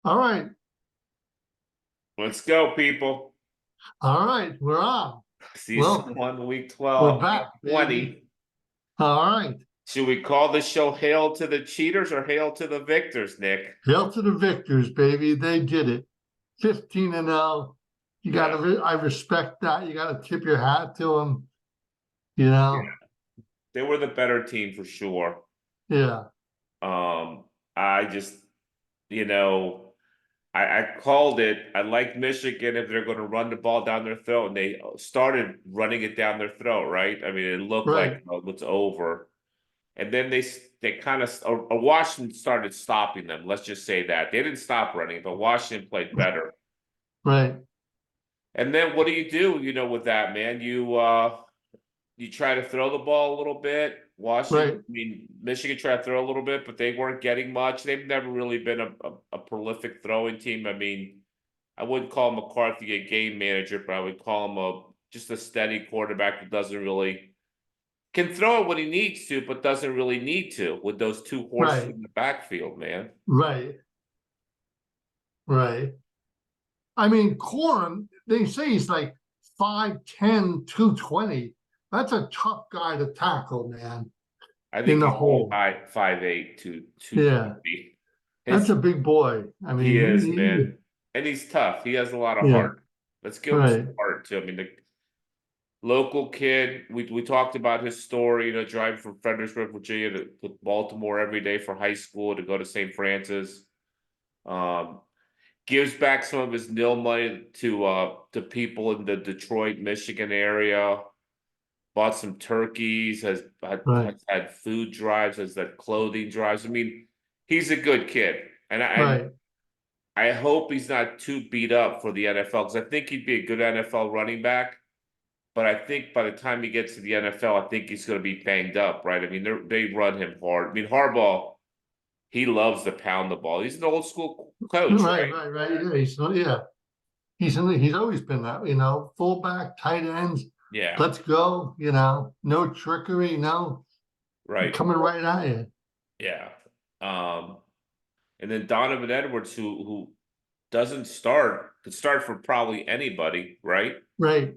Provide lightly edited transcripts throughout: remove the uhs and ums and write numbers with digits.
All right. Let's go, people. All right. We're on. Season Well, 1, week we're 12, back, game baby. 20. All right. Should we call the show Hail to the Cheaters or Hail to the Victors, Nick? Hail to the victors, baby. They did it. 15-0. You Yeah. gotta, I respect that. You gotta tip your hat to them. Yeah. They were the better team for sure. Yeah. I just, you know, I called it. I like Michigan if they're going to run the ball down their throat, and they started running it down their throat, right? I mean, it looked like Right. it's over. And then they kind of Washington started stopping them. Let's just say that they didn't stop running, but Washington played better. Right. And then what do? With that, man? You try to throw the ball a little bit. Right. Michigan tried to throw a little bit, but they weren't getting much. They've never really been a prolific throwing team. I mean, I wouldn't call McCarthy a game manager, but I would call him just a steady quarterback that doesn't really can throw it when he needs to, but doesn't really need to with those two horses Right. in the backfield, man. Right. Right. I mean, Corum, they say he's like 5'10", 220. That's a tough guy to tackle, man, I in think the he's hole. 5'8" to Yeah. 250. That's His a big boy. I He mean, is, man. And he's tough. He has a lot of yeah. heart. Let's give him some Right. heart too. I mean, the local kid, we talked about his story, driving from Fredericksburg, Virginia to Baltimore every day for high school to go to St. Francis. Um, Gives back some of his nil money to people in the Detroit, Michigan area. Bought some turkeys, Right. has had food drives, has had clothing drives. I mean, he's a good kid. And Right. I hope he's not too beat up for the NFL because I think he'd be a good NFL running back. But I think by the time he gets to the NFL, I think he's going to be banged up, right? I mean, they run him hard. I mean, Harbaugh, he loves to pound the ball. He's an old school coach, Right. right? Right. Right. Yeah. He's always been that, fullback, tight ends. Yeah, Let's go, no trickery, no right. coming right at you. Yeah. Um, and then Donovan Edwards, who doesn't start, could start for probably anybody, right? Right.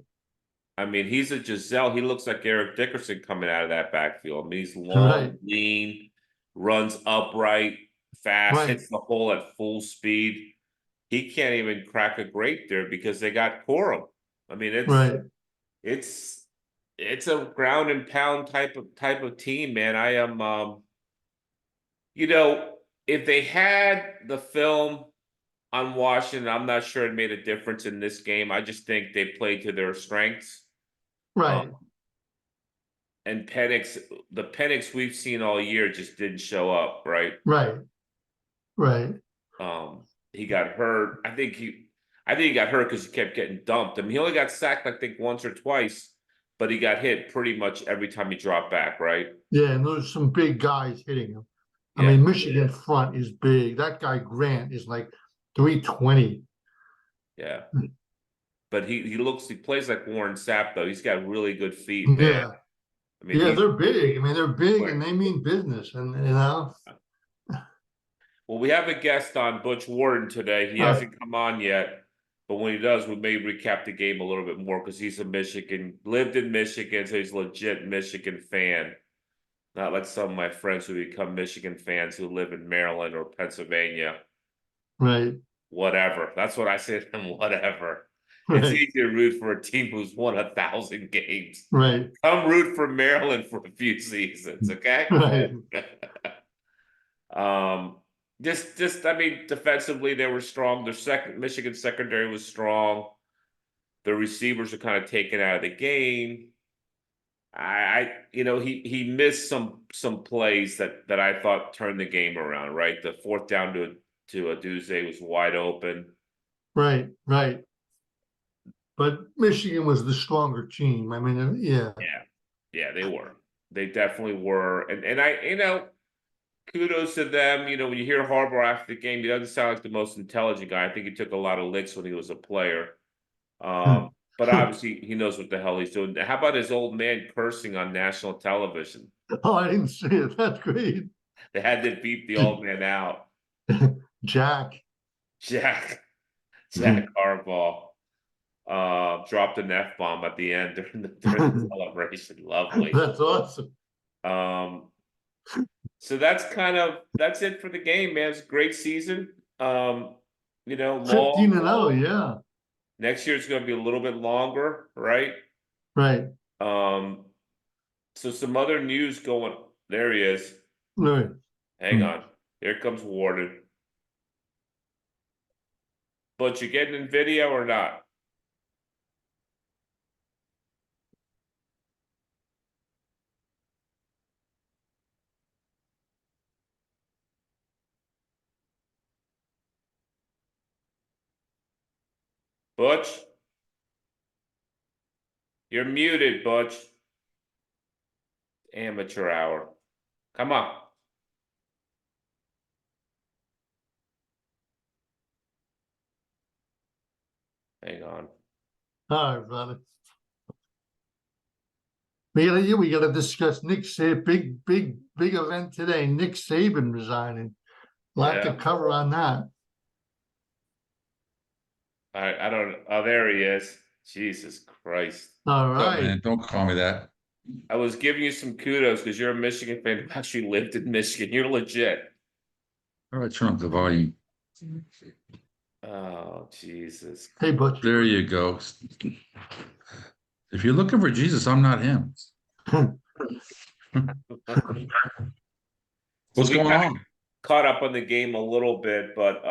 I mean, he's a Giselle. He looks like Eric Dickerson coming out of that backfield. I mean, he's long, Right. lean, runs upright, fast, Right. hits the hole at full speed. He can't even crack a grate there because they got Corum. I mean, Right. it's it's a ground and pound type of team, man. I am you know, if they had the film on Washington, I'm not sure it made a difference in this game. I just think they played to their strengths. Um, Right. and the Penix we've seen all year just didn't show up, right? Right. Right. He got hurt. I think he got hurt because he kept getting dumped. I mean, he only got sacked, I think, once or twice, but he got hit pretty much every time he dropped back, right? Yeah, and there's some big guys hitting him. I Yeah, mean, Michigan front is big. That guy Grant is like 320. yeah. But he plays like Warren Sapp though. He's got really good feet, man. Yeah. I mean, Yeah, he's they're big. I mean, they're big and quick. they mean business. And Well, we have a guest on, Butch Warden, today. He uh, hasn't come on yet, but when he does, we may recap the game a little bit more because he's lived in Michigan, so he's a legit Michigan fan. Not like some of my friends who become Michigan fans who live in Maryland or Pennsylvania. right. Whatever. That's what I say to them, whatever. It's Right. easy to root for a team who's won 1,000 games. Right. Come root for Maryland for a few seasons, okay? Right. Um, I mean, defensively they were strong. Their Michigan secondary was strong. The receivers are kind of taken out of the game. He missed some plays that I thought turned the game around. Right, the fourth down to Aduze was wide open. Right. Right. But Michigan was the stronger team. I mean, yeah. Yeah, they were. They definitely were. And kudos to them. When you hear Harbaugh after the game, he doesn't sound like the most intelligent guy. I think he took a lot of licks when he was a player. But obviously he knows what the hell he's doing. How about his old man cursing on national television? Oh, I didn't see it. That's great. They had to beep the old man out. Jack. Jack Harbaugh dropped an F-bomb at the end during the celebration. Lovely. That's awesome. So that's it for the game, man. It's a great season. You know, 15-0, yeah. Next year it's going to be a little bit longer, right? Right. So some other news going. There he is. Right. Hang on. Here comes Warden. But you getting in video or not? Butch? You're muted, Butch. Amateur hour. Come on. Hang on. All right, brother. We gotta discuss Nick Saban. Big event today. Nick Saban resigning. Lot to cover on that. I don't. Oh, there he is. Jesus Christ. All What's up, right. man? Don't call me that. I was giving you some kudos because you're a Michigan fan who actually lived in Michigan. You're legit. All right, turn up the volume. Oh, Jesus. Hey, Butch. There you go. If you're looking for Jesus, I'm not him. What's going on? Caught up on the game a little bit, but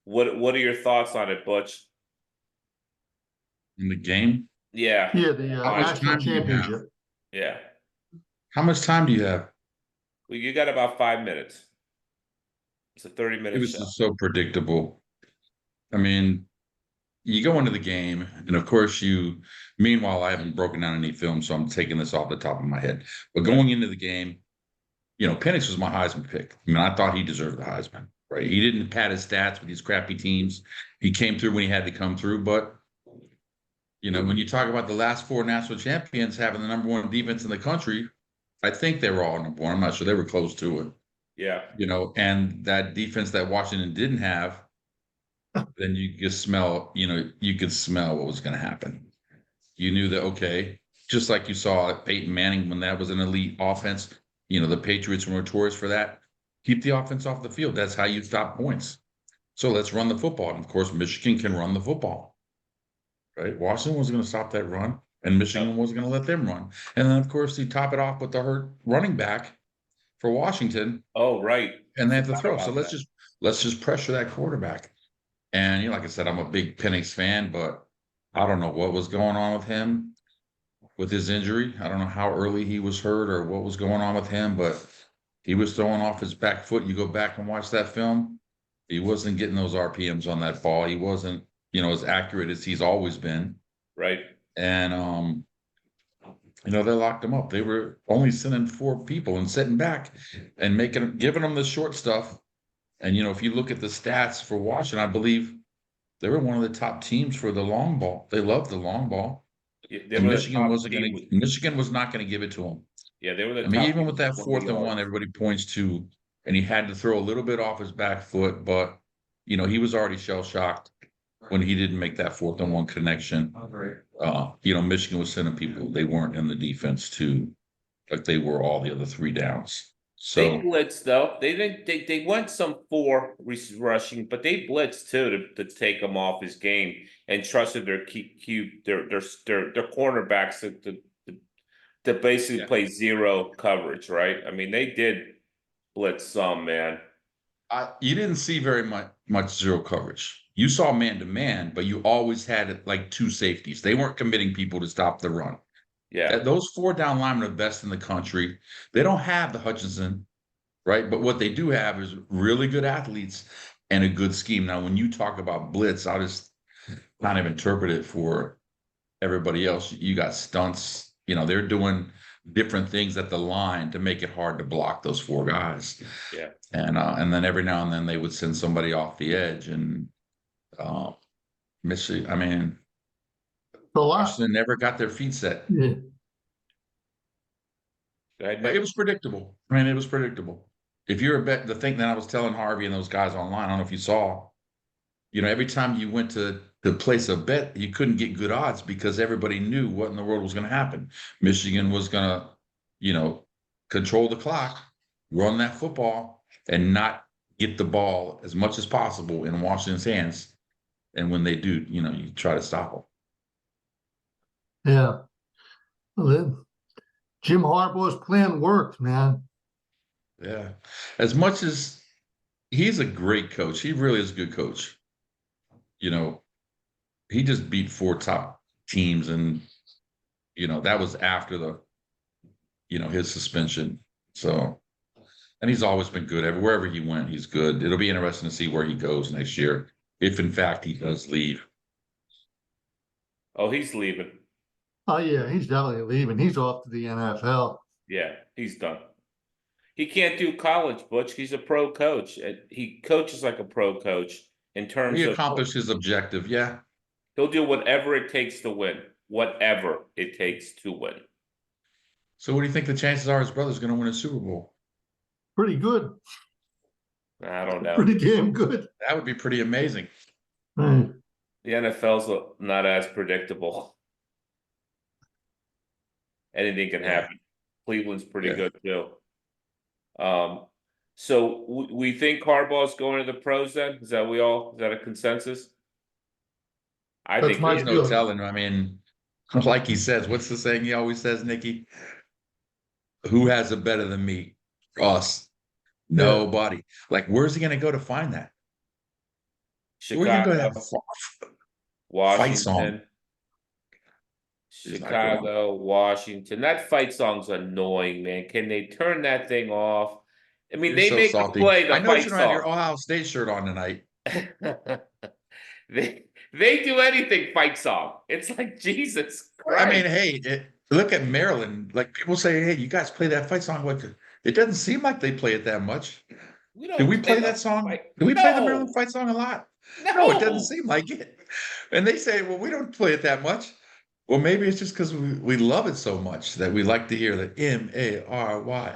what are your thoughts on it, Butch? In the game? Yeah. Yeah, the How much national time do you have? championship. Yeah. How much time do you have? Well, you got about 5 minutes. It's a It 30-minute was show. just so predictable. I mean, you go into the game, and of course, meanwhile, I haven't broken down any film, so I'm taking this off the top of my head. But going into the game, Penix was my Heisman pick. I mean, I thought he deserved the Heisman, right? He didn't pad his stats with these crappy teams. He came through when he had to come through. But, when you talk about the last four national champions having the number one defense in the country, I think they were all number one. I'm not sure. They were close to it. Yeah. And that defense that Washington didn't have, then you could smell what was going to happen. You knew that, okay, just like you saw at Peyton Manning when that was an elite offense, the Patriots were notorious for that. Keep the offense off the field. That's how you stop points. So let's run the football. And of course, Michigan can run the football, right? Washington was going to stop that run, and Michigan wasn't going to let them run. And then, of course, you top it off with the hurt running back for Washington. Oh, right. And they have to throw. So let's just pressure that quarterback. And like I said, I'm a big Penix fan, but I don't know what was going on with him with his injury. I don't know how early he was hurt or what was going on with him, but he was throwing off his back foot. You go back and watch that film, he wasn't getting those RPMs on that ball. He wasn't, as accurate as he's always been. Right. And they locked him up. They were only sending 4 people and sitting back and giving them the short stuff. And if you look at the stats for Washington, I believe they were one of the top teams for the long ball. They loved the long ball. Yeah, And Michigan was not going to give it to them. Yeah, they were the I mean, even with that 4th and 1, everybody points to, and he had to throw a little bit off his back foot, but he was already shell shocked when he didn't make that 4th and 1 connection. Michigan was sending people. They weren't in the defense like they were all the other 3 downs. So they blitzed though. They didn't. They went some 4 rushing, but they blitzed too to take him off his game and trusted their cornerbacks to basically play zero coverage. Right. I mean, they did blitz some, man. You didn't see very much zero coverage. You saw man to man, but you always had like 2 safeties. They weren't committing people to stop the run. Yeah. Those 4 down linemen are the best in the country. They don't have the Hutchinson, right? But what they do have is really good athletes and a good scheme. Now, when you talk about blitz, I'll just kind of interpret it for everybody else. You got stunts. They're doing different things at the line to make it hard to block those 4 guys. Yeah. And then every now and then they would send somebody off the edge. And Michigan, I mean, Washington never got their feet set. Yeah. It was predictable. I mean, it was predictable. If you're the thing that I was telling Harvey and those guys online, I don't know if you saw, every time you went to place a bet, you couldn't get good odds because everybody knew what in the world was going to happen. Michigan was going to, control the clock, run that football, and not get the ball as much as possible in Washington's hands. And when they do, you try to stop them. Yeah. Well, then, Jim Harbaugh's plan worked, man. Yeah. As much as he's a great coach, he really is a good coach. He just beat 4 top teams, and that was after his suspension. So, and he's always been good. Wherever he went, he's good. It'll be interesting to see where he goes next year, if in fact he does leave. Oh, he's leaving. Oh yeah, he's definitely leaving. He's off to the NFL. Yeah, he's done. He can't do college, Butch. He's a pro coach. He coaches like a pro coach in terms He of accomplished his objective. Yeah. he'll do whatever it takes to win. Whatever it takes to win. So, what do you think the chances are his brother's going to win a Super Bowl? Pretty good. I don't know. Pretty damn good. That would be pretty amazing. Right. The NFL's not as predictable. Anything can happen. Cleveland's pretty good too. So we think Harbaugh's going to the pros then? Is that a consensus? I That's think my There's no feeling. telling. I mean, like he says, what's the saying he always says, Nikki? Who has it better than me? Us. Nobody. Like, where's he going to go to find that? Where are you going to Chicago, have a fight song? Washington, He's not going. Chicago, Washington. That fight song's annoying, man. Can they turn that thing off? I mean, You're they so make salty. a play the I know fight you don't have your song. Ohio State shirt on tonight. They do anything fight song. It's like Jesus Christ. I mean, hey, look at Maryland. Like, people say, hey, you guys play that fight song. What? It doesn't seem like they play it that much. We Do don't we play the that song? fight- Do we play the No. Maryland fight song a lot? No, No, it doesn't seem like it. And they say, well, we don't play it that much. Well, maybe it's just because we love it so much that we like to hear the Maryla.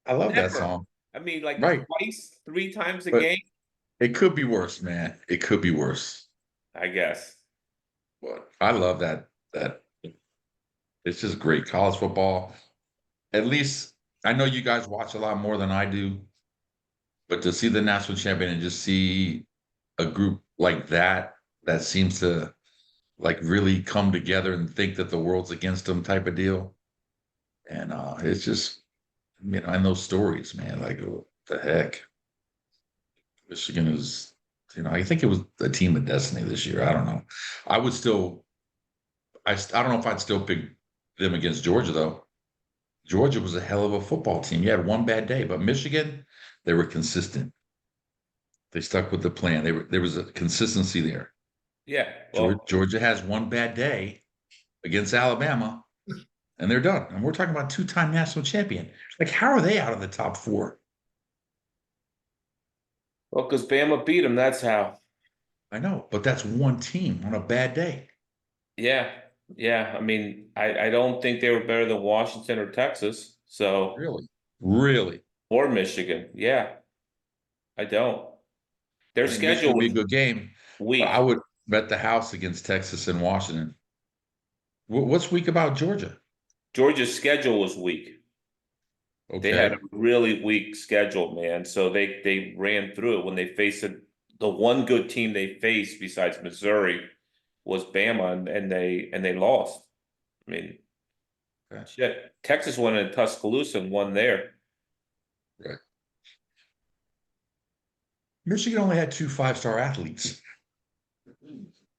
I love that Never. song. I mean, like Right. twice, 3 times a But game, it could be worse, man. It could be worse. I guess. But I love that. It's just great college football. At least I know you guys watch a lot more than I do, but to see the national champion and just see a group like that seems to like really come together and think that the world's against them type of deal. And it's just, and those stories, man, like what the heck. Michigan is, I think it was a team of destiny this year. I don't know. I don't know if I'd still pick them against Georgia though. Georgia was a hell of a football team. You had one bad day, but Michigan, they were consistent. They stuck with the plan. There was a consistency there. Yeah. Well, Georgia has one bad day against Alabama, and they're done. And we're talking about 2-time national champion. Like, how are they out of the top 4? because Bama beat them. That's how. I know, but that's one team on a bad day. Yeah. Yeah. I mean, I don't think they were better than Washington or Texas. So Really, or Michigan. Yeah. I don't. Their I think schedule Michigan would be was a good game. weak. But I would bet the house against Texas and Washington. What's weak about Georgia? Georgia's schedule was weak. Okay. They had a really weak schedule, man. So they ran through it when they faced the one good team they faced besides Missouri was Bama, and they lost. I mean, shit. Texas went in Tuscaloosa and won there. Right. Michigan only had 2 5-star athletes.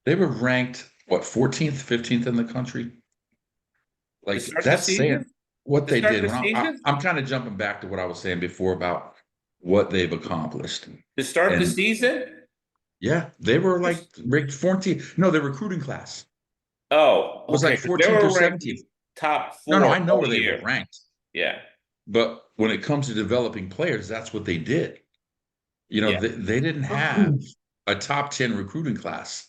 They were ranked, 14th, 15th in the country? Like, that's saying what they did. I'm kind of jumping back to what I was saying before about what they've accomplished. To start the season? Yeah, they were like ranked 14th. No, their recruiting class. Oh, It was like 14th or 17th. Top 4. No, I know where they were ranked. Yeah. But when it comes to developing players, that's what they did. They didn't have a top 10 recruiting class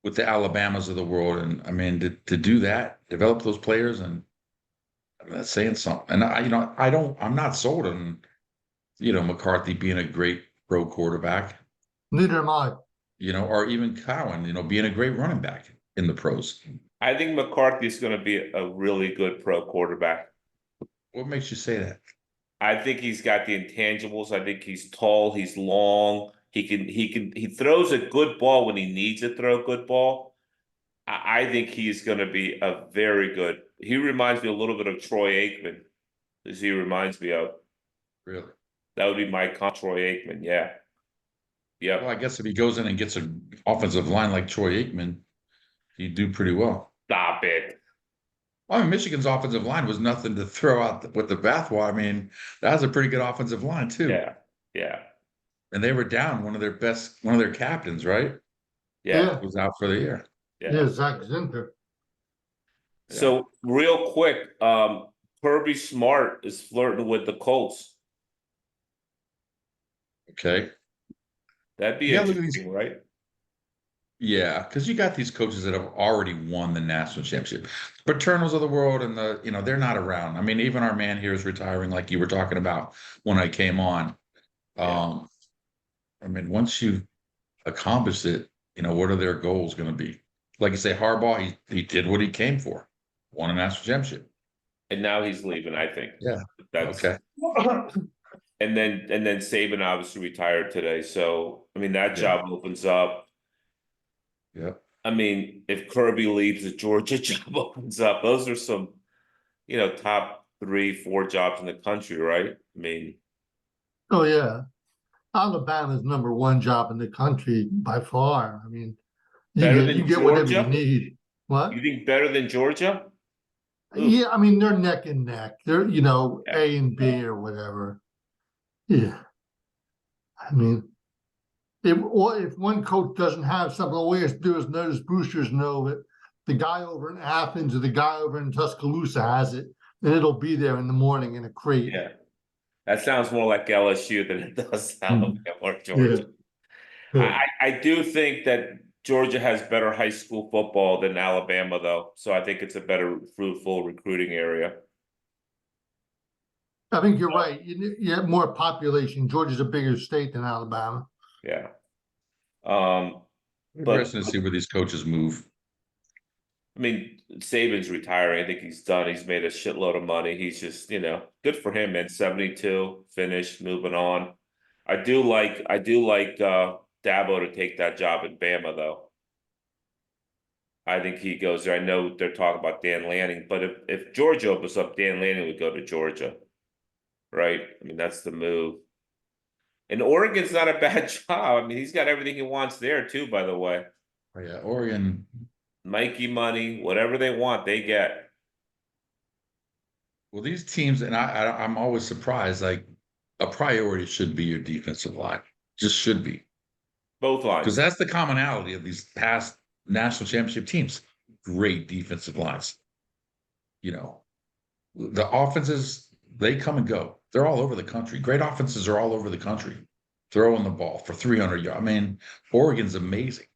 with the Alabamas of the world. And I mean, to do that, develop those players, and I mean, that's saying something. And I'm not sold on, McCarthy being a great pro quarterback, Neither am I. or even Cowan, being a great running back in the pros. I think McCarthy's going to be a really good pro quarterback. What makes you say that? I think he's got the intangibles. I think he's tall, he's long. He throws a good ball when he needs to throw a good ball. I think he's going to be a very good. He reminds me a little bit of Troy Aikman, as he reminds me of. Really? That would be my Troy Aikman. Yeah. Yeah. Well, I guess if he goes in and gets an offensive line like Troy Aikman, he'd do pretty well. Stop it. Well, I mean, Michigan's offensive line was nothing to throw out with the bathwater. I mean, that was a pretty good offensive line too. Yeah. Yeah. And they were down one of their captains, right? Yeah. Was out for the year. Yeah, Zach Zinter. So real quick, Kirby Smart is flirting with the Colts. Okay. That'd be interesting, right? Yeah, because you got these coaches that have already won the national championship. Paternals of the world and they're not around. I mean, even our man here is retiring, like you were talking about when I came on. I mean, once you've accomplished it, what are their goals going to be? Like you say, Harbaugh, he did what he came for, won a national championship. And now he's leaving, I think. Yeah. That's Okay. And then Saban obviously retired today. So I mean that job opens up. Yeah. I mean, if Kirby leaves, the Georgia job opens up. Those are some, top 3-4 jobs in the country, right? I mean, Oh yeah, Alabama's #1 job in the country by far. I mean, you get whatever you need. What? You think better than Georgia? Yeah, I mean they're neck and neck. They're A and B or whatever. Yeah, I mean, if one coach doesn't have something, all he has to do is notice boosters know that the guy over in Athens or the guy over in Tuscaloosa has it, and it'll be there in the morning in a crate. Yeah, that sounds more like LSU than it does Alabama or Georgia. Yeah. I do think that Georgia has better high school football than Alabama, though. So I think it's a better fruitful recruiting area. I think you're right. You have more population. Georgia's a bigger state than Alabama. Yeah. Interesting to see where these coaches move. I mean, Saban's retiring. I think he's done. He's made a shitload of money. He's just, good for him, man. 72, finished, moving on. I do like Dabo to take that job in Bama, though. I think he goes there. I know they're talking about Dan Lanning, but if Georgia opens up, Dan Lanning would go to Georgia. Right? I mean, that's the move. And Oregon's not a bad job. I mean, he's got everything he wants there, too, by the way. Oh, yeah, Oregon. Mikey money, whatever they want, they get. Well, these teams, and I'm always surprised, like a priority should be your defensive line. Just should be. Both lines. Because that's the commonality of these past national championship teams. Great defensive lines. The offenses, they come and go. They're all over the country. Great offenses are all over the country. Throwing the ball for 300 yards. I mean, Oregon's amazing.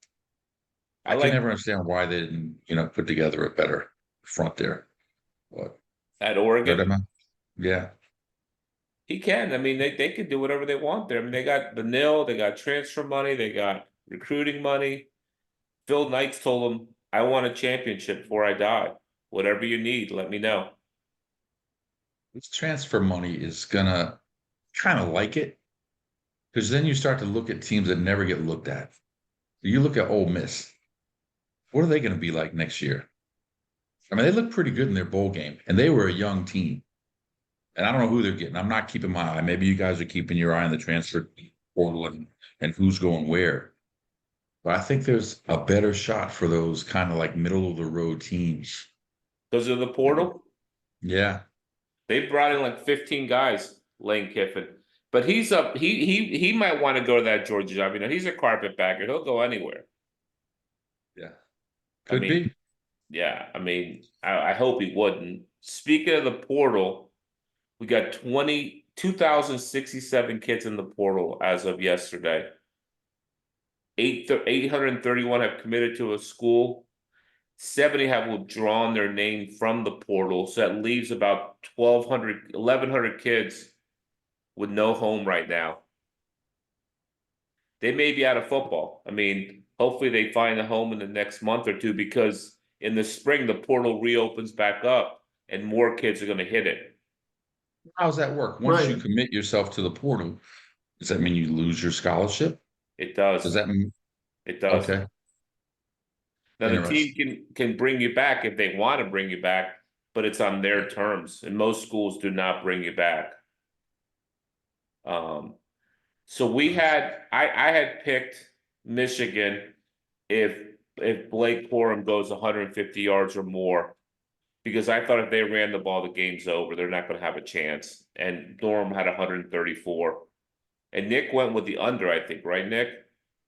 I can never understand why they didn't, put together a better front there. What? At Oregon? Yeah. He can. I mean, they can do whatever they want there. I mean, they got the nil, they got transfer money, they got recruiting money. Phil Knight's told them, I want a championship before I die. Whatever you need, let me know. This transfer money is gonna kind of like it. Because then you start to look at teams that never get looked at. You look at Ole Miss. What are they going to be like next year? I mean, they look pretty good in their bowl game, and they were a young team. And I don't know who they're getting. I'm not keeping my eye. Maybe you guys are keeping your eye on the transfer portal and who's going where. But I think there's a better shot for those kind of like middle of the road teams. Because of the portal? Yeah. They brought in like 15 guys, Lane Kiffin. But he's up. He might want to go to that Georgia job. He's a carpetbagger. He'll go anywhere. Yeah. Could be. Yeah. I mean, I hope he wouldn't. Speaking of the portal, we got 2,067 kids in the portal as of yesterday. 831 have committed to a school. 70 have withdrawn their name from the portal. So that leaves about 1,100 kids with no home right now. they may be out of football. I mean, hopefully they find a home in the next month or two, because in the spring the portal reopens back up and more kids are going to hit it. How does that work? Once you Right. commit yourself to the portal, does that mean you lose your scholarship? It Does does. that mean, It does. okay, Now the team interesting. can bring you back if they want to bring you back, but it's on their terms, and most schools do not bring you back. So I had picked Michigan if Blake Corum goes 150 yards or more, because I thought if they ran the ball, the game's over. They're not going to have a chance. And Durham had 134, and Nick went with the under, I think, right, Nick?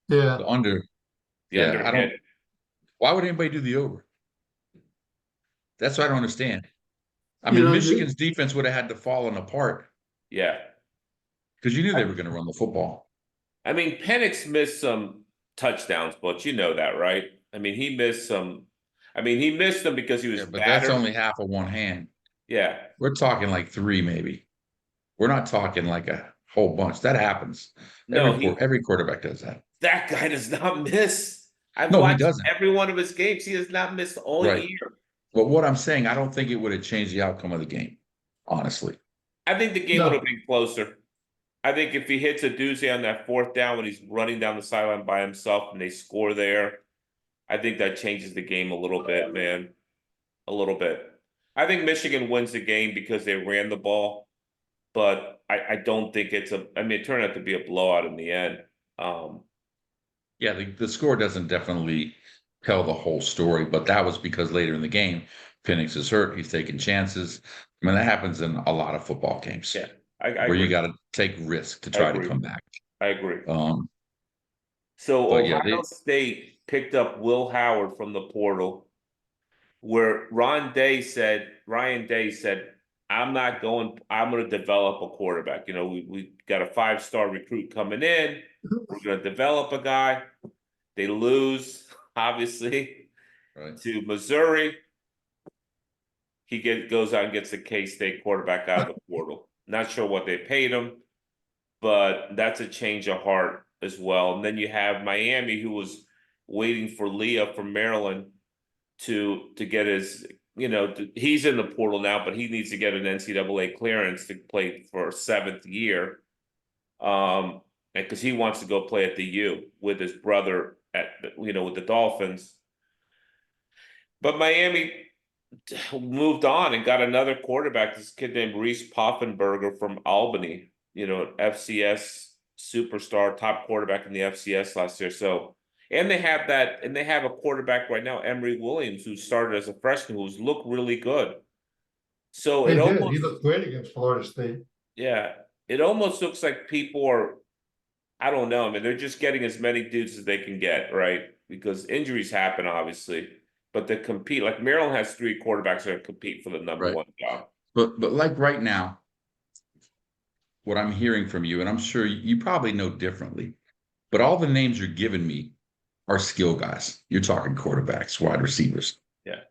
Yeah. The under, The yeah, under I don't, hit. why would anybody do the over? That's what I don't understand. I You mean, know, Michigan's defense would have had to fallen apart Yeah. because you knew they were going to run the football. I mean, Penix missed some touchdowns, but you know that, right? I mean, he missed some. I mean, he missed them because he was Yeah, but that's battered. only half of one hand. Yeah. We're talking like three, maybe. We're not talking like a whole bunch. That happens. No, Every quarterback does that. that guy does not miss. I've No, he watched doesn't. every one of his games. He has not missed all Right. year. But what I'm saying, I don't think it would have changed the outcome of the game, honestly. I think the game would have no, been closer. I think if he hits a doozy on that fourth down when he's running down the sideline by himself and they score there, I think that changes the game a little bit, man. A little bit. I think Michigan wins the game because they ran the ball, but I don't think I mean, it turned out to be a blowout in the end. Yeah, the score doesn't definitely tell the whole story, but that was because later in the game, Penix is hurt. He's taking chances. I mean, that happens in a lot of football games Yeah, I where you agree. got to take risk to I try to agree. come back. I agree. So But yeah, Ohio State picked up Will Howard from the portal, where Ryan Day said, I'm not going, I'm going to develop a quarterback. You know, we got a 5-star recruit coming in. We're going to develop a guy. They lose, obviously, right. to Missouri. He goes out and gets the K-State quarterback out of the portal. Not sure what they paid him, but that's a change of heart as well. And then you have Miami, who was waiting for Leah from Maryland to get his, he's in the portal now, but he needs to get an NCAA clearance to play for a 7th year. And because he wants to go play at the U with his brother with the Dolphins. But Miami moved on and got another quarterback, this kid named Reese Poffenberger from Albany, FCS superstar, top quarterback in the FCS last year. So, and they have a quarterback right now, Emory Williams, who started as a freshman, who's looked really good. So he did. He looked great against Florida State. yeah, it almost looks like people are, I don't know. I mean, they're just getting as many dudes as they can get, right? Because injuries happen, obviously. But to compete, like Maryland has 3 quarterbacks that compete for the number Right. 1 job. But like right now, what I'm hearing from you, and I'm sure you probably know differently, but all the names you're giving me are skill guys. You're talking quarterbacks, wide receivers. Yeah.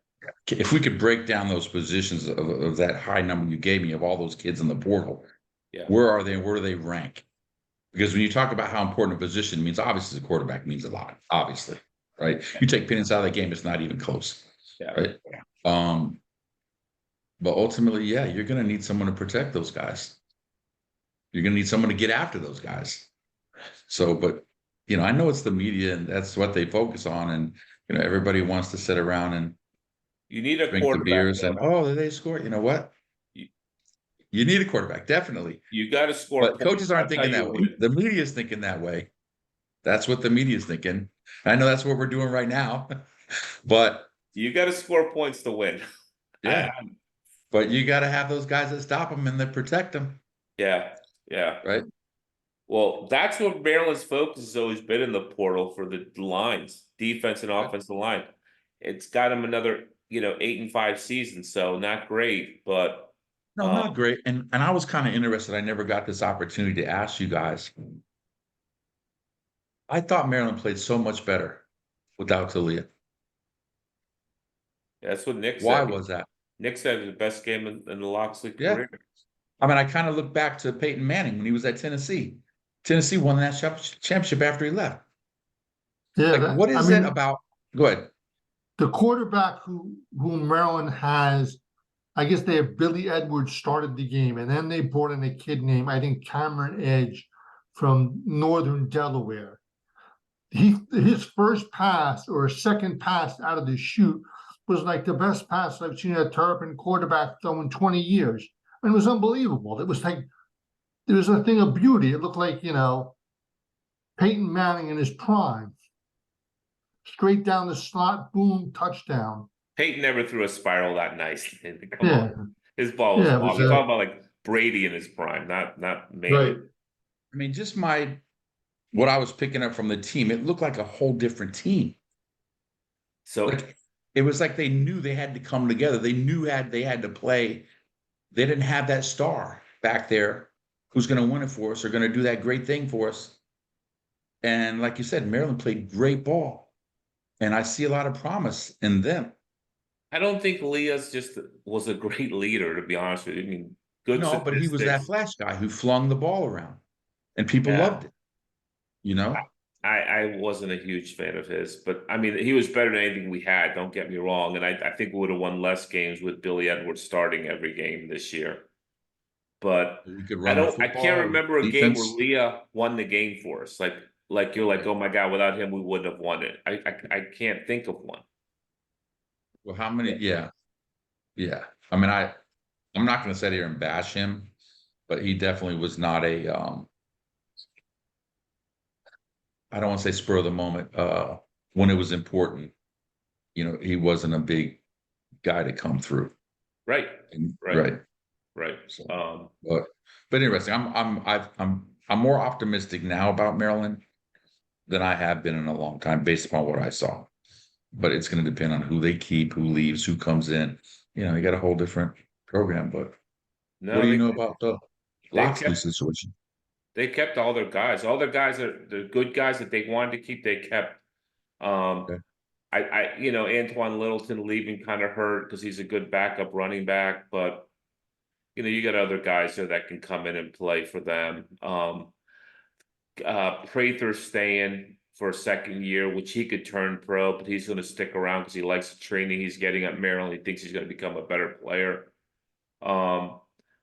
If we could break down those positions of that high number you gave me of all those kids in the portal, Yeah. where are they and where do they rank? Because when you talk about how important a position means, obviously the quarterback means a lot, obviously, right? You take Penix out of the game, it's not even close, Yeah. right? But ultimately, yeah, you're going to need someone to protect those guys. You're going to need someone to get after those guys. So, but, I know it's the media and that's what they focus on. And, everybody wants to sit around and You need a drink the quarterback. beers and, oh, they scored. You know what? You need a quarterback, definitely. You got to score. But coaches aren't That's how thinking that you way. win. The media is thinking that way. That's what the media is thinking. I know that's what we're doing right now. But You got to score points to win. yeah, but you got to have those guys that stop them and that protect them. Yeah. Yeah. Right. Well, that's what Maryland's focus has always been in the portal for the lines, defense and offensive line. It's got them another, 8-5 season, so not great, but No, not great. And I was kind of interested. I never got this opportunity to ask you guys. I thought Maryland played so much better without Talia. that's what Nick Why said. was that? Nick said it was the best game in the Locksley Yeah. career. I mean, I kind of look back to Peyton Manning when he was at Tennessee. Tennessee won that championship after he left. Yeah, Like, what I is it mean, about? Go ahead. the quarterback who Maryland has, I guess they have Billy Edwards started the game, and then they brought in a kid named, I think, Cameron Edge from Northern Delaware. His first pass or second pass out of the chute was like the best pass I've seen a Terrapin quarterback throw in 20 years. And it was unbelievable. It was like, it was a thing of beauty. It looked like, Peyton Manning in his prime. Straight down the slot, boom, touchdown. Peyton never threw a spiral that nice. Come Yeah, on, his ball was yeah, it long. was You're talking about like Brady in his prime, not right. Manning. I mean, just what I was picking up from the team, it looked like a whole different team. So Like, it was like they knew they had to come together. They knew they had to play. They didn't have that star back there who's going to win it for us or going to do that great thing for us. And like you said, Maryland played great ball. And I see a lot of promise in them. I don't think Leah's just was a great leader, to be honest with you. I mean, good No, but he was that statistics. flash guy who flung the ball around and people Yeah. loved it. You know? I wasn't a huge fan of his, but I mean, he was better than anything we had. Don't get me wrong, and I think we would have won less games with Billy Edwards starting every game this year. But We could I run the don't. I can't football, remember a game where defense. Leah won the game for us. Like you're like, oh my god, without him, we wouldn't have won it. I can't think of one. Well, how many? Yeah. Yeah. I mean, I'm not going to sit here and bash him, but he definitely was not I don't want to say spur of the moment. When it was important, he wasn't a big guy to come through. Right. Right. Right. Right. So, but interesting. I'm more optimistic now about Maryland than I have been in a long time, based upon what I saw. But it's going to depend on who they keep, who leaves, who comes in. You got a whole different program. But what do you know about the Loxley situation? They kept all their guys. All their guys are the good guys that they wanted to keep. They kept. Okay. Antoine Littleton leaving kind of hurt because he's a good backup running back, but you got other guys there that can come in and play for them. Prather staying for a second year, which he could turn pro, but he's going to stick around because he likes the training he's getting at Maryland. He thinks he's going to become a better player.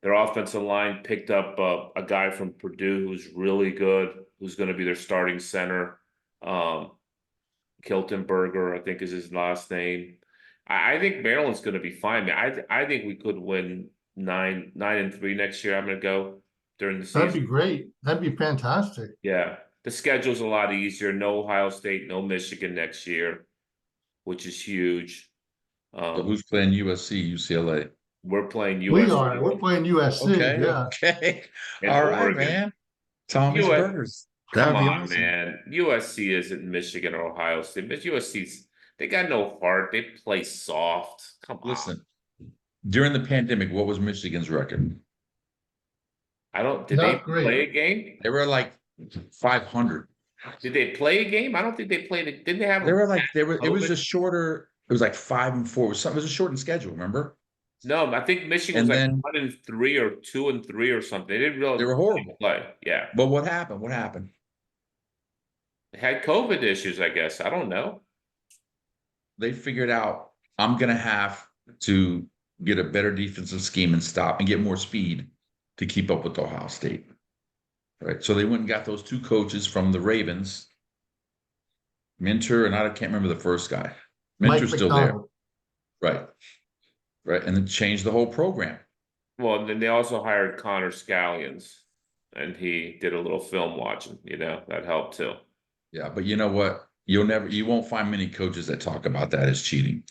Their offensive line picked up a guy from Purdue who's really good, who's going to be their starting center. Kiltenberger, I think is his last name. I think Maryland's going to be fine. I think we could win 9-3 next year. I'm going to go during the season. That'd be great. That'd be fantastic. Yeah, the schedule's a lot easier. No Ohio State, no Michigan next year, which is huge. So who's playing USC, UCLA? We're playing USC. We are. We're playing USC. Okay. Yeah. Okay. And All right, Oregon. man. Tommy's Burgers. Come That'd be on, awesome. man. USC isn't Michigan or Ohio State, but they got no heart. They play soft. Come on. Listen, during the pandemic, what was Michigan's record? Did Not they great. play a game? They were like 500. Did they play a game? I don't think they played it. Didn't they have? It was a shorter. It was like 5-4. It was a shortened schedule. Remember? No, I think Michigan was And like 1-3 or 2-3 or something. They didn't really. They were horrible. Play. Yeah. But what happened? What happened? They had COVID issues, I guess. I don't know. They figured out I'm going to have to get a better defensive scheme and stop and get more speed to keep up with Ohio State. Right. So they went and got those two coaches from the Ravens, Mentor, and I can't remember the first guy. Mentor's still there. Right. Right. And then changed the whole program. Well, and then they also hired Connor Scallions, and he did a little film watching, that helped too. Yeah, but you know what? You won't find many coaches that talk about that as cheating.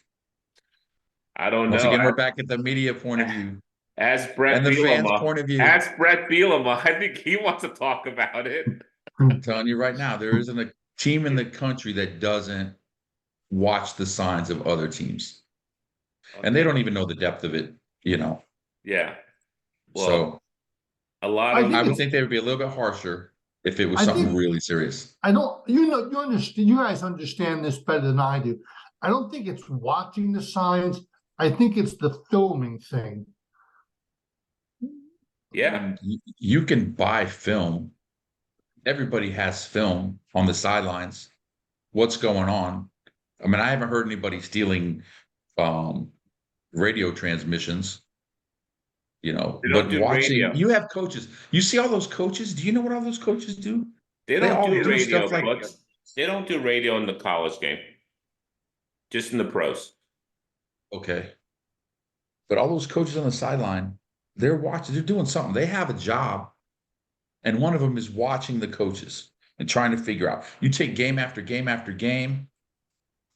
I don't know. Once again, we're back at the media point of view. As Brett and the fans' Bielema, point of view. As Brett Bielema, I think he wants to talk about it. I'm telling you right now, there isn't a team in the country that doesn't watch the signs of other teams. Okay. And they don't even know the depth of it, Yeah. Well, so I would think they would be a little bit harsher if it was something really serious. You guys understand this better than I do. I don't think it's watching the signs. I think it's the filming thing. Yeah. You can buy film everybody has film on the sidelines. What's going on? I mean, I haven't heard anybody stealing radio transmissions, They don't but do watching, radio. you have coaches. You see all those coaches? Do you know what all those coaches do? They They don't all do do radio, stuff like, but they don't do radio in the college game. Just in the pros. okay. But all those coaches on the sideline, they're watching, they're doing something. They have a job. And one of them is watching the coaches and trying to figure out. You take game after game after game,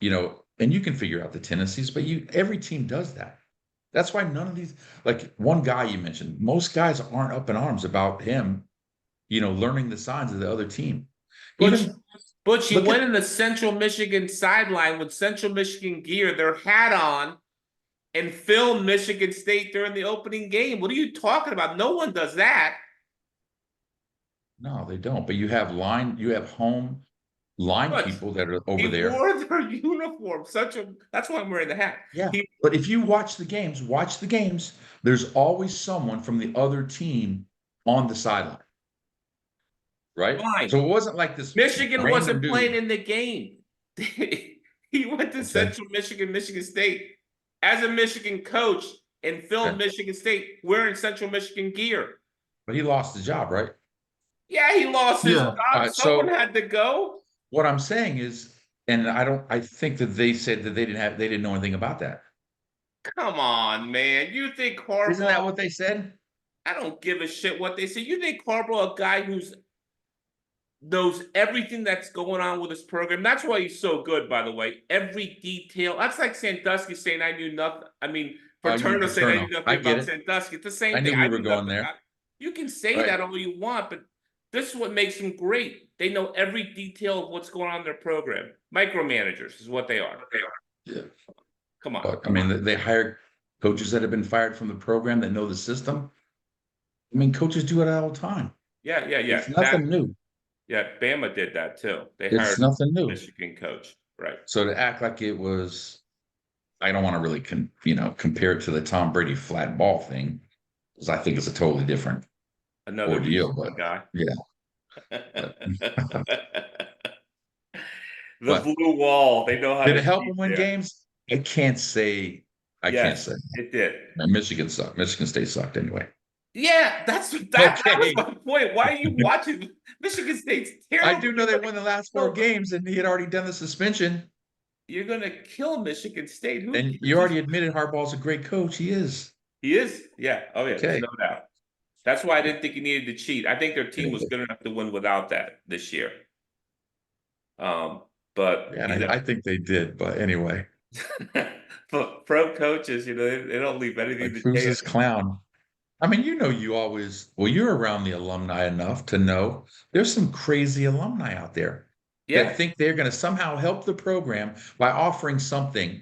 and you can figure out the tendencies, but every team does that. That's why none of these, like one guy you mentioned, most guys aren't up in arms about him, learning the signs of the other team. Butch, you went in the Central Michigan sideline with Central Michigan gear, their hat on, and filmed Michigan State during the opening game. What are you talking about? No one does that. No, they don't. But you have home line Butch, people that are over he there. wore their uniform. That's why I'm wearing the hat. Yeah. But if you watch the games, there's always someone from the other team on the sideline. Right? Fine. So it wasn't like this. Michigan wasn't playing in the game. He went to Central Michigan, Michigan State as a Michigan coach and filmed Michigan State wearing Central Michigan gear. But he lost the job, right? Yeah, he lost his job. Someone had to go. What I'm saying is, and I think that they said that they didn't know anything about that. Come on, man. You think Harbaugh? Isn't that what they said? I don't give a shit what they say. You think Harbaugh, a guy who's knows everything that's going on with his program. That's why he's so good, by the way. Every detail. That's like Sandusky saying I knew nothing. I mean, Paterno saying I knew nothing about Sandusky. It's the same thing. I knew we were going there. You can say that all you want, but this is what makes them great. They know every detail of what's going on in their program. Micromanagers is what they are. Yeah. Come on. But, I mean, they hire coaches that have been fired from the program that know the system. I mean, coaches do it all the time. Yeah. It's nothing new. Yeah, Bama did that too. They hired nothing new. Michigan coach, right? So to act like it was, I don't want to really compare it to the Tom Brady flat ball thing, because I think it's a totally different ordeal. But guy. Yeah. The blue wall. They know how. Did it help them win games? I can't say. Can't say it did. Michigan sucked. Michigan State sucked anyway. Yeah, that was my point. Why are you watching Michigan State's terrible? I do know they won the last 4 games, and he had already done the suspension. You're gonna kill Michigan State. And you already admitted Harbaugh's a great coach. He is. He is. Yeah. Oh yeah. There's no doubt. That's why I didn't think he needed to cheat. I think their team was good enough to win without that this year. But I think they did. But anyway, but pro coaches, they don't leave anything to chance. This clown. I mean, you're around the alumni enough to know there's some crazy alumni out there that think they're going to somehow help the program by offering something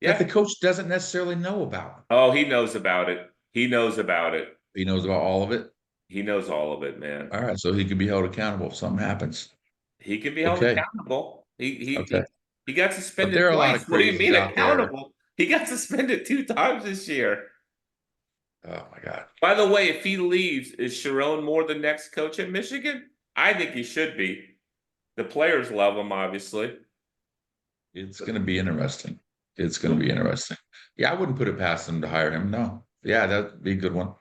that the coach doesn't necessarily know about. Oh, he knows about it. He knows about it. He knows about all of it. He knows all of it, man. All right, so he can be held accountable if something happens. He can be held accountable. He got suspended. But there are twice. A lot of what do you mean accountable? He got suspended 2 times this year. Oh my God. By the way, if he leaves, is Sharon Moore the next coach at Michigan? I think he should be. The players love him, obviously. It's going to be interesting. Yeah, I wouldn't put it past them to hire him. No. Yeah, that'd be a good one. I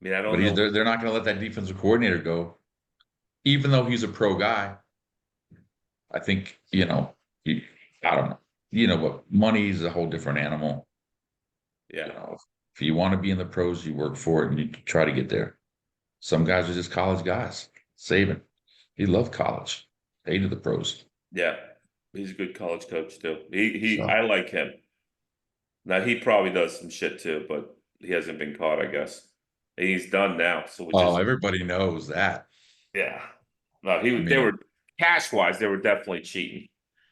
mean, I don't know. They're not going to let that defensive coordinator go, even though he's a pro guy. I think, I don't know. But money is a whole different animal. Yeah. If you want to be in the pros, you work for it and you try to get there. Some guys are just college guys. Saban, he loved college, hated the pros. Yeah, he's a good college coach too. I like him. Now he probably does some shit too, but he hasn't been caught, I guess. And he's done now. So everybody knows that. Yeah. No, they were cash wise, they were definitely cheating.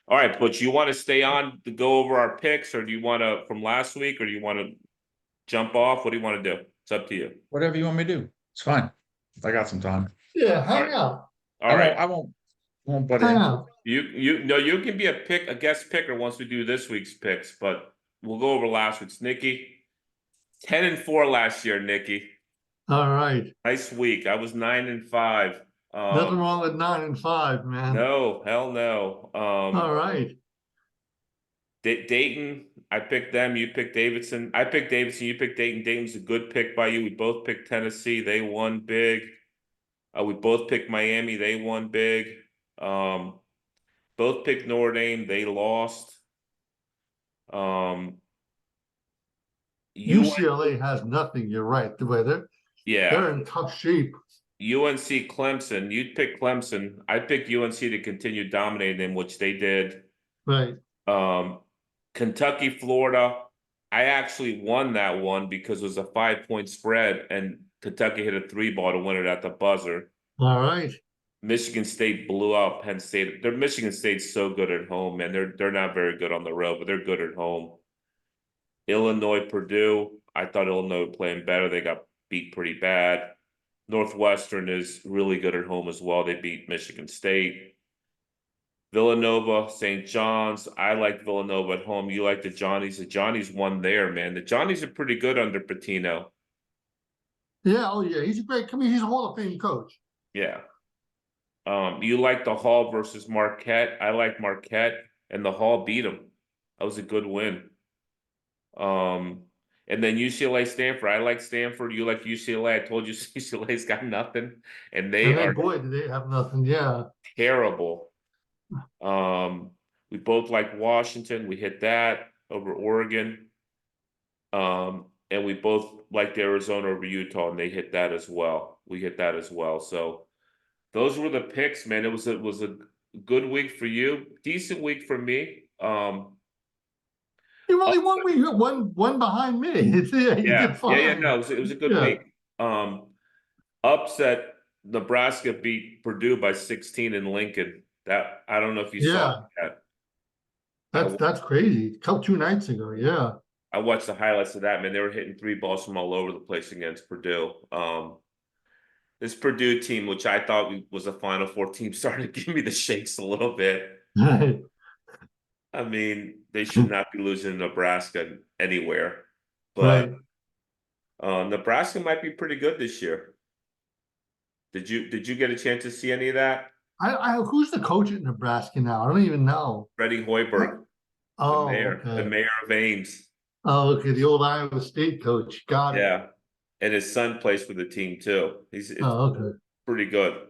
All right, but you want to stay on to go over our picks, or do you want to from last week, or do you want to jump off? What do you want to do? It's up to you. Whatever you want me to do. It's fine. I got some time. Yeah, hang out. All right. I won't butt Hang in. out. You can be a guest picker once we do this week's picks, but we'll go over last week's. Nikki, 10-4 last year, Nikki. All right. Nice week. I was 9-5. Nothing wrong with 9-5, man. No, hell no. All right. Dayton, I picked them. You picked Davidson. I picked Davidson. You picked Dayton. Dayton's a good pick by you. We both picked Tennessee. They won big. We both picked Miami. They won big. Both picked Notre Dame. They lost. UCLA has nothing. You're right. The way they're Yeah. in tough shape. UNC Clemson. You picked Clemson. I picked UNC to continue dominating them, which they did. Right. Kentucky, Florida. I actually won that one because it was a 5-point spread, and Kentucky hit a 3-ball to win it at the buzzer. All right. Michigan State blew out Penn State. Michigan State's so good at home, man. They're not very good on the road, but they're good at home. Illinois, Purdue. I thought Illinois would playing better. They got beat pretty bad. Northwestern is really good at home as well. They beat Michigan State. Villanova, St. John's. I like Villanova at home. You like the Johnnies. The Johnnies won there, man. The Johnnies are pretty good under Pitino. Yeah. Oh, yeah. He's a great. He's a Hall of Fame coach. Yeah. You like the Hall versus Marquette. I like Marquette, and the Hall beat them. That was a good win. And then UCLA, Stanford. I like Stanford. You like UCLA. I told you UCLA's got nothing, and they are boy, do they have nothing. Yeah. terrible. We both like Washington. We hit that over Oregon. And we both liked Arizona over Utah, and they hit that as well. We hit that as well. So those were the picks, man. It was a good week for you, decent week for me. You only one week, one behind me. Yeah. No, it was a good week. Upset. Nebraska beat Purdue by 16 in Lincoln. That I don't know if you saw that. That's crazy. A couple 2 nights ago, yeah. I watched the highlights of that, man. They were hitting 3 balls from all over the place against Purdue. This Purdue team, which I thought was a Final Four team, started to give me the shakes a little bit. Right. I mean, they should not be losing to Nebraska anywhere. But Nebraska might be pretty good this year. Did you get a chance to see any of that? Who's the coach at Nebraska now? I don't even know. Freddie Hoiberg. Oh, the mayor of Ames. Oh, okay. The old Iowa State coach. Got it. Yeah. And his son plays for the team too. Okay. Pretty good.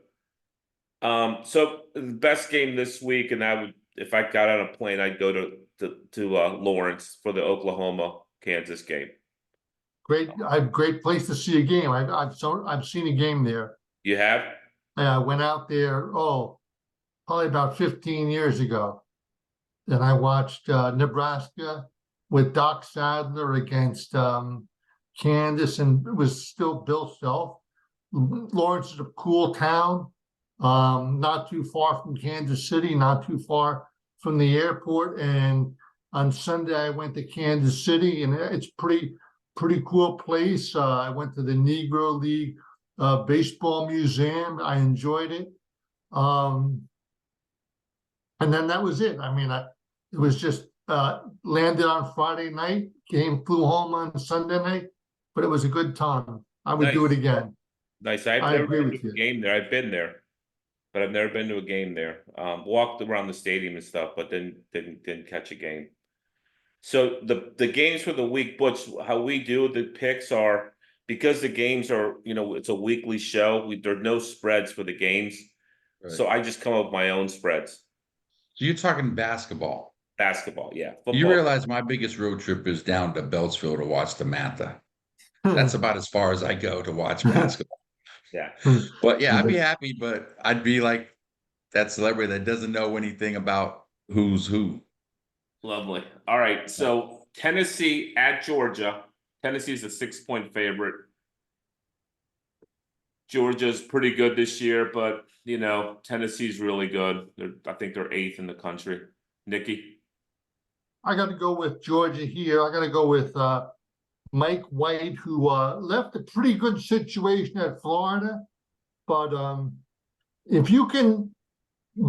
So the best game this week, and I would, if I got on a plane, I'd go to Lawrence for the Oklahoma-Kansas game. Great place to see a game. I've seen a game there. You have? I went out there, probably about 15 years ago. And I watched Nebraska with Doc Sadler against Kansas, and it was still Bill Self. Lawrence is a cool town, not too far from Kansas City, not too far from the airport. And on Sunday, I went to Kansas City, and it's pretty cool place. I went to the Negro League Baseball Museum. I enjoyed it. And then that was it. I mean, it was just landed on Friday night, game flew home on Sunday night, but it was a good time. I would do it again. Nice. I've never been to a game there. I've been there, but I've never been to a game there. Walked around the stadium and stuff, but didn't catch a game. So the games for the week, Butch, how we do the picks are, because the games are, it's a weekly show. There are no spreads for the games. Right. So I just come up with my own spreads. So you're talking basketball? Basketball, yeah. Football. You realize my biggest road trip is down to Beltsville to watch the Mantha. That's about as far as I go to watch basketball. Yeah. But yeah, I'd be happy, but I'd be like that celebrity that doesn't know anything about who's who. Lovely. All right. So Tennessee at Georgia. Tennessee's a 6-point favorite. Georgia's pretty good this year, but Tennessee's really good. I think they're 8th in the country. Nikki? I got to go with Georgia here. I got to go with Mike White, who left a pretty good situation at Florida. But if you can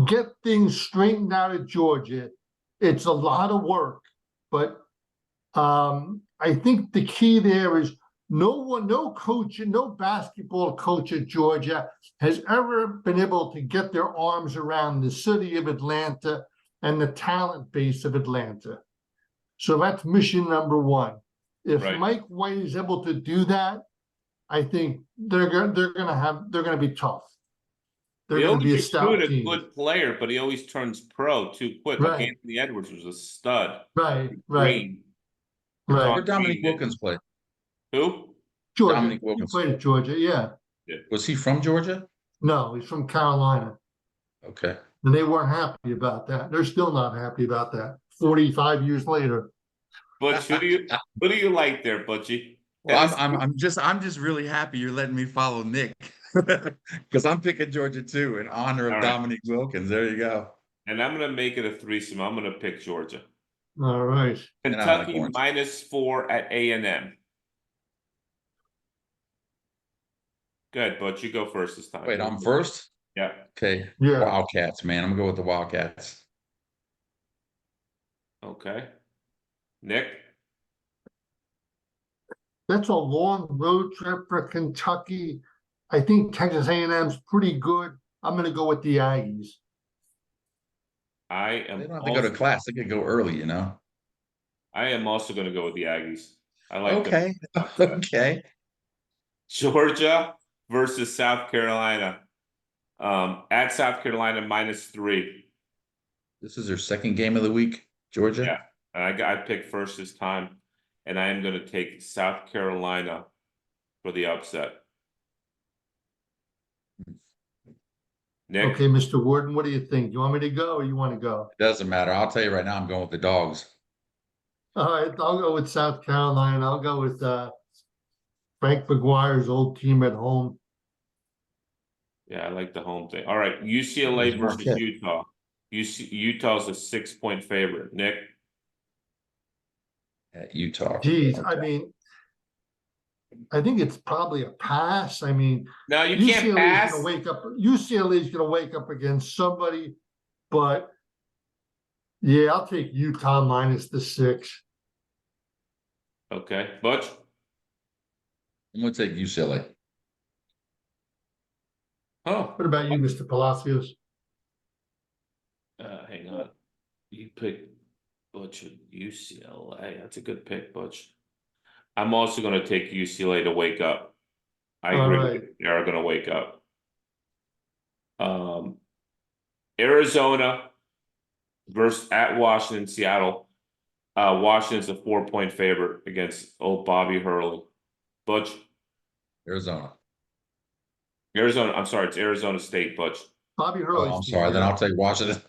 get things straightened out at Georgia, it's a lot of work. But I think the key there is no coach, no basketball coach at Georgia has ever been able to get their arms around the city of Atlanta and the talent base of Atlanta. So that's mission number one. If Right. Mike White is able to do that, I think they're gonna be tough. They're They gonna always be a recruit stout a team. good player, but he always turns pro too quick. Like Right. Anthony Edwards was a stud. Right, Green. right. Where Dominic Wilkins play? Who? Georgia, Dominic he Wilkins. played at Georgia, yeah. Was he from Georgia? No, he's from Carolina. Okay. And they weren't happy about that. They're still not happy about that. 45 years later. Butch, who do you like there, Butchie? Well, I'm just really happy you're letting me follow Nick because I'm picking Georgia too in honor of All right. Dominic Wilkins. There you go. And I'm gonna make it a threesome. I'm gonna pick Georgia. All right. And I like Kentucky orange. -4 at A&M. Good, Butch. You go first this time. Wait, I'm first? Yeah. Okay. Yeah. Wildcats, man. I'm gonna go with the Wildcats. Okay. Nick? That's a long road trip for Kentucky. I think Texas A&M's pretty good. I'm going to go with the Aggies. I They am don't have to go to also, class. They could go early, you know. I am also gonna go with the Aggies. I like them. Okay. Okay. Georgia versus South Carolina. At South Carolina -3. This is their second game of the week, Georgia. Yeah. And I picked first this time, and I am going to take South Carolina for the upset. Nick? Okay, Mr. Warden, what do you think? You want me to go or you want to go? It doesn't matter. I'll tell you right now, I'm going with the dogs. All right, I'll go with South Carolina. I'll go with Frank McGuire's old team at home. Yeah, I like the home thing. All right, UCLA versus Okay. Utah. Utah's a 6-point favorite. Nick? At Utah. Geez, Okay. I mean, I think it's probably a pass. I mean, No, you can't UCLA is pass. going to wake up. UCLA is going to wake up against somebody, but yeah, I'll take Utah -6. Okay, Butch? I'm going to take UCLA. Oh, What about you, Mr. Palacios? hang on. You picked Butch at UCLA. That's a good pick, Butch. I'm also going to take UCLA to wake up. I All agree. right. They are going to wake up. Arizona versus at Washington, Seattle. Washington's a 4-point favorite against old Bobby Hurley. Butch? Arizona. Arizona. I'm sorry, it's Arizona State, Butch. Bobby Oh, Hurley's I'm team, sorry. Then yeah. I'll take Washington.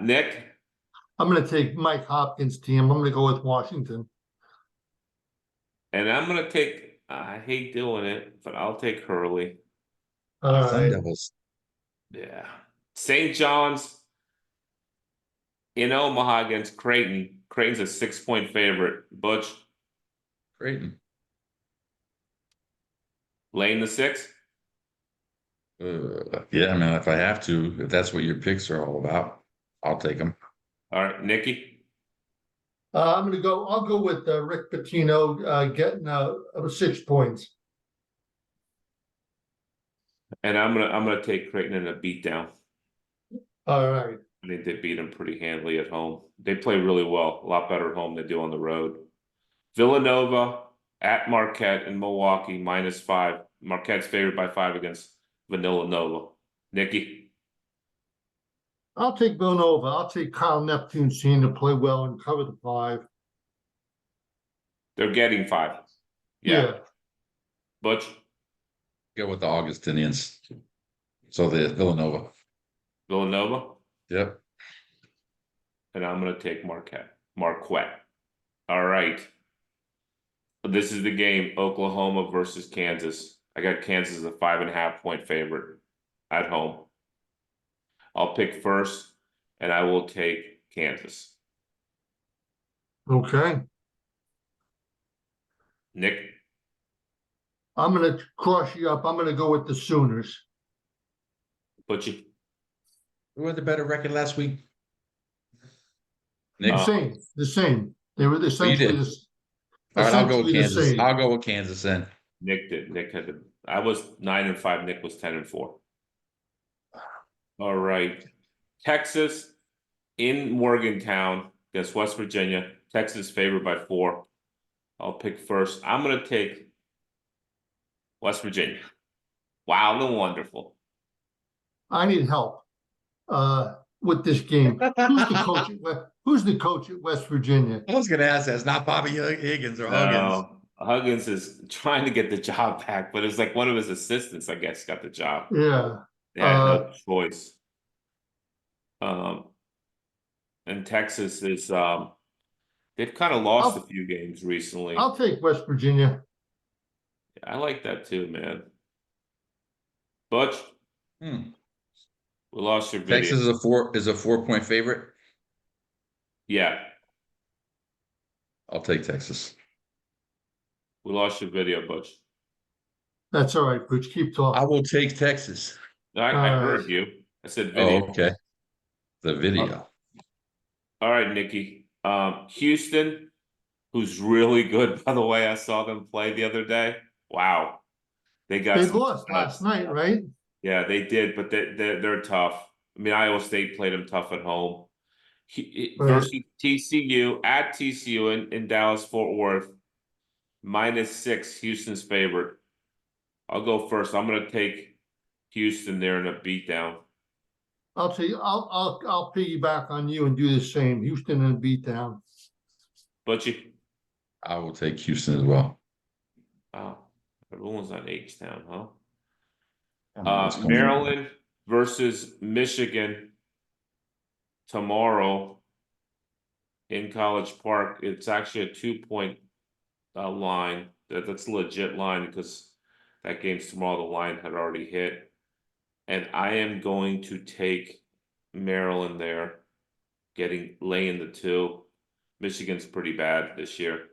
Nick? I'm going to take Mike Hopkins' team. I'm going to go with Washington. And I'm going to take, I hate doing it, but I'll take Hurley. All Sun right. Devils. Yeah. St. John's in Omaha against Creighton. Creighton's a 6-point favorite. Butch? Creighton. Laying the 6? Yeah, I mean, if I have to, if that's what your picks are all about, I'll take them. All right, Nikki? I'll go with Rick Pitino getting 6 points. And I'm gonna take Creighton in a beatdown. All right. I think they beat them pretty handily at home. They play really well, a lot better at home than they do on the road. Villanova at Marquette in Milwaukee -5. Marquette's favored by 5 against Villanova. Nikki? I'll take Villanova. I'll take Kyle Neptune's team to play well and cover the 5. They're getting 5. Yeah. Butch? Go with the Augustinians. So the Villanova. Villanova? Yep. And I'm gonna take Marquette. All right. This is the game, Oklahoma versus Kansas. I got Kansas as a 5.5-point favorite at home. I'll pick first, and I will take Kansas. Okay. Nick? I'm going to cross you up. I'm going to go with the Sooners. Butchie? Who had the better record last week? The Nick. same. They were you essentially did. this, All right, I'll go with essentially the Kansas. same. I'll go with Kansas then. Nick did. Nick had the. I was 9-5. Nick was 10-4. All right, Texas in Morgantown against West Virginia. Texas favored by 4. I'll pick first. I'm gonna take West Virginia. Wow, no wonderful. I need help with this game. Who's the coach at West Virginia? I was gonna ask that. It's not Bobby Higgins or Huggins. No, Huggins is trying to get the job back, but it's like one of his assistants, I guess, got the job. Yeah. They had no choice. And Texas is they've kind of lost a few games recently. I'll take West Virginia. I like that too, man. Butch, Hmm. we lost your video. Texas is a 4-point favorite. Yeah, I'll take Texas. we lost your video, Butch. That's all right, Butch. Keep talking. I will take Texas. I heard you. I said video. Oh, okay. The video. All right, Nikki. Houston, who's really good, by the way. I saw them play the other day. Wow. They lost last night, right? Yeah, they did, but they're tough. I mean, Iowa State played them tough at home. Versus TCU at TCU in Dallas Fort Worth, -6. Houston's favorite. I'll go first. I'm going to take Houston there in a beatdown. I'll tell you. I'll piggyback on you and do the same. Houston in a beatdown. Butchie. I will take Houston as well. Wow, everyone's on H-Town, huh? On. Maryland versus Michigan tomorrow in College Park. It's actually a 2-point line. That's a legit line because that game's tomorrow. The line had already hit. And I am going to take Maryland there, laying the 2. Michigan's pretty bad this year.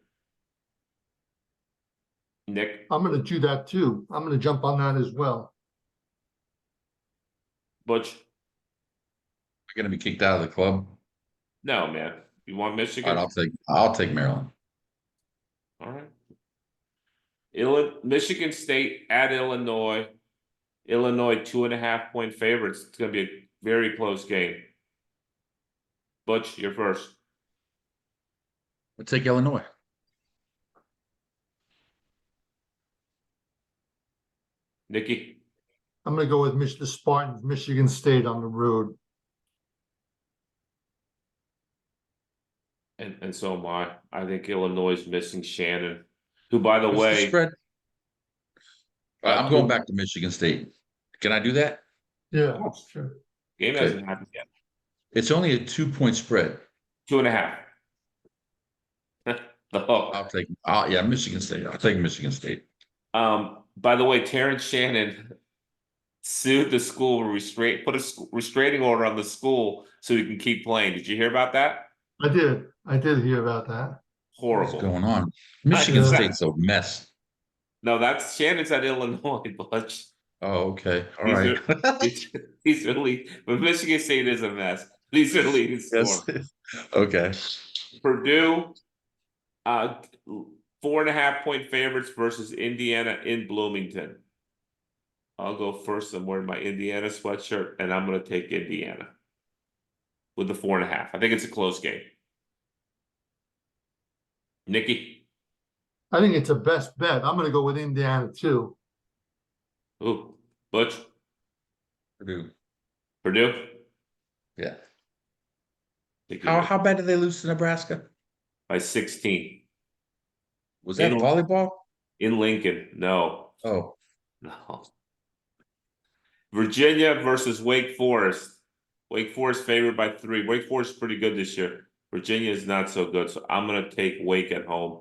Nick? I'm going to do that too. I'm going to jump on that as well. Butch? You're gonna be kicked out of the club. No, man. You want Michigan? All right, I'll take Maryland. All right. Michigan State at Illinois. Illinois 2.5-point favorites. It's going to be a very close game. Butch, you're first. I'll take Illinois. Nikki? I'm going to go with the Spartans, Michigan State on the road. And so am I. I think Illinois is missing Shannon, who, by the What's way, the spread? I'm going back to Michigan State. Can I do that? Yeah, sure. Game hasn't happened yet. It's only a 2-point spread. 2.5. The hook. Yeah, Michigan State. I'll take Michigan State. By the way, Terrence Shannon sued the school to put a restraining order on the school so he can keep playing. Did you hear about that? I did hear about that. Horrible. What's going on? Michigan State's a mess. No, that's Shannon's at Illinois, Butch. Oh, okay. All right. He's really, but Michigan State is a mess. These are leading score. Okay. Purdue, 4.5-point favorites versus Indiana in Bloomington. I'll go first. I'm wearing my Indiana sweatshirt, and I'm going to take Indiana with the 4.5. I think it's a close game. Nikki? I think it's a best bet. I'm going to go with Indiana too. Ooh, Butch? Purdue? Yeah. How bad did they lose to Nebraska? By 16. Was that volleyball? In Lincoln, no. Oh. No. Virginia versus Wake Forest. Wake Forest favored by 3. Wake Forest is pretty good this year. Virginia is not so good, so I'm going to take Wake at home.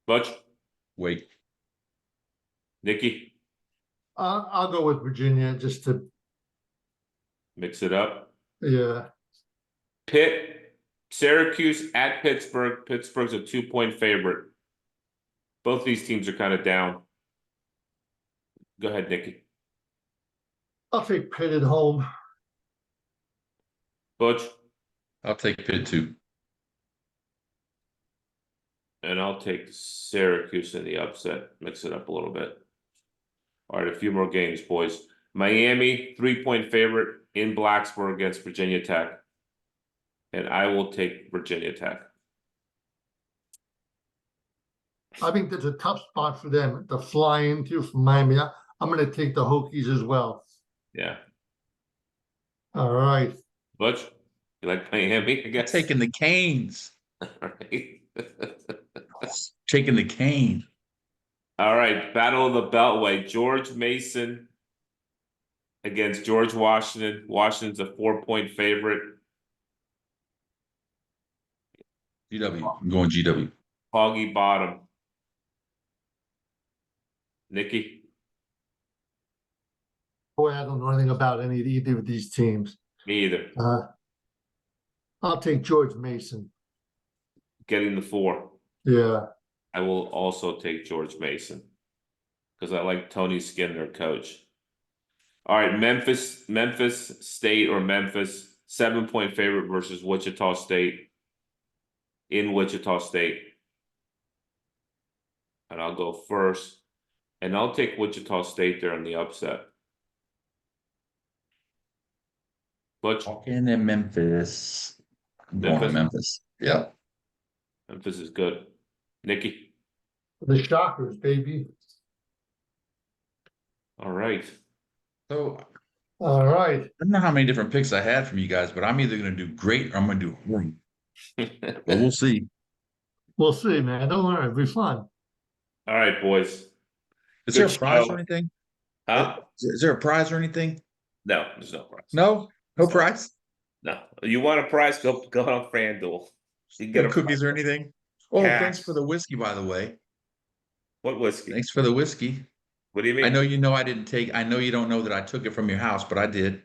Butch? Wake. Nikki? I'll go with Virginia just to mix it up. Yeah. Syracuse at Pittsburgh. Pittsburgh's a 2-point favorite. Both these teams are kind of down. Go ahead, Nikki. I'll take Pitt at home. Butch? I'll take Pitt too. And I'll take Syracuse in the upset, mix it up a little bit. All right, a few more games, boys. Miami, 3-point favorite in Blacksburg against Virginia Tech. And I will take Virginia Tech. I think that's a tough spot for them to fly into from Miami. I'm going to take the Hokies as well. Yeah. All right. Butch, you like Miami, I guess? Taking the Canes. All right. Taking the cane. All right, Battle of the Beltway. George Mason against George Washington. Washington's a 4-point favorite. GW. I'm going GW. Foggy Bottom. Nikki? Boy, I don't know anything about either of these teams. Me either. I'll take George Mason. Getting the 4. Yeah. I will also take George Mason because I like Tony Skinner, coach. All right, Memphis State or Memphis, 7-point favorite versus Wichita State in Wichita State. And I'll go first. And I'll take Wichita State there in the upset. Butch? Walking in Memphis. I'm going to Memphis. Yeah. Memphis is good. Nikki? The Shockers, baby. All right. So All right. I don't know how many different picks I had from you guys, but I'm either going to do great or I'm going to do horrible. But we'll see. We'll see, man. Don't worry. It'll be fun. All right, boys. Is there a Good prize show. or anything? Huh? Is there a prize or anything? No, there's no prize. No? No prize? No. You want a prize? Go on FanDuel. You can get No a cookies prize. or anything? Oh, Cash. thanks for the whiskey, by the way. What whiskey? Thanks for the whiskey. What do you mean? I know I didn't take. I know you don't know that I took it from your house, but I did.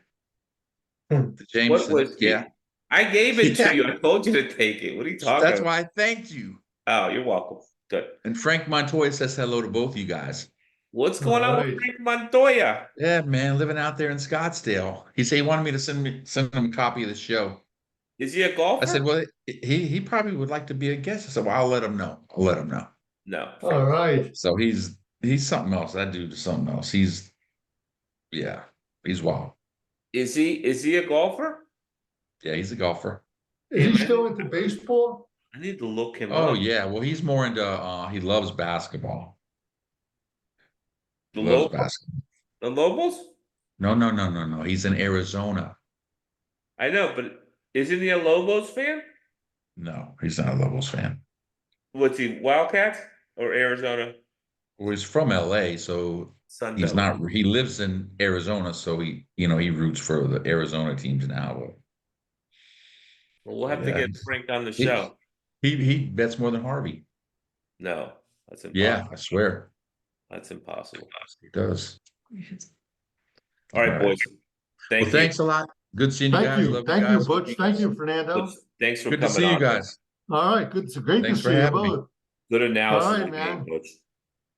Hmm. The Jameson. What whiskey? Yeah. I gave it Yeah. to you. I told you to take it. What are you talking That's about? why I thanked you. Oh, you're welcome. Good. And Frank Montoya says hello to both you guys. What's going on All right. with Frank Montoya? Yeah, man, living out there in Scottsdale. He said he wanted me to send him a copy of the show. Is he a golfer? I said, well, he probably would like to be a guest. I said, well, I'll let him know. I'll let him know. No. All right. So he's something else. That dude is something else. He's wild. Is he a golfer? Yeah, he's a golfer. Is he still into baseball? I need to look him Oh up. yeah, well he's more into he loves basketball. The Loves Lobos? basketball. The Lobos? No. He's in Arizona. I know, but isn't he a Lobos fan? No, he's not a Lobos fan. What's he, Wildcats or Arizona? Well, he's from LA, so Sun he's Devils? not. He lives in Arizona, so he roots for the Arizona teams now. But Well, we'll have to Yeah, get Frank on the he- show. he bets more than Harvey. No, that's impossible. Yeah, I swear That's impossible. he does. All right, All right. boys. Thank Well, you. thanks a lot. Good seeing you Thank guys. you. Love Thank you, guys. Butch. Thank you, Fernando. Thanks for Good to coming see you on. guys. All right. Good. It's great Thanks to for see you having me. both. Good analysis. All right, of the game, man. Butch.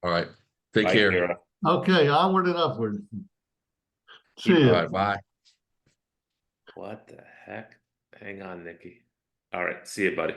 All right. Take Bye, care. Kara. Okay. Onward and upward. See All you. right. Bye. What the heck? Hang on, Nikki. All right. See you, buddy.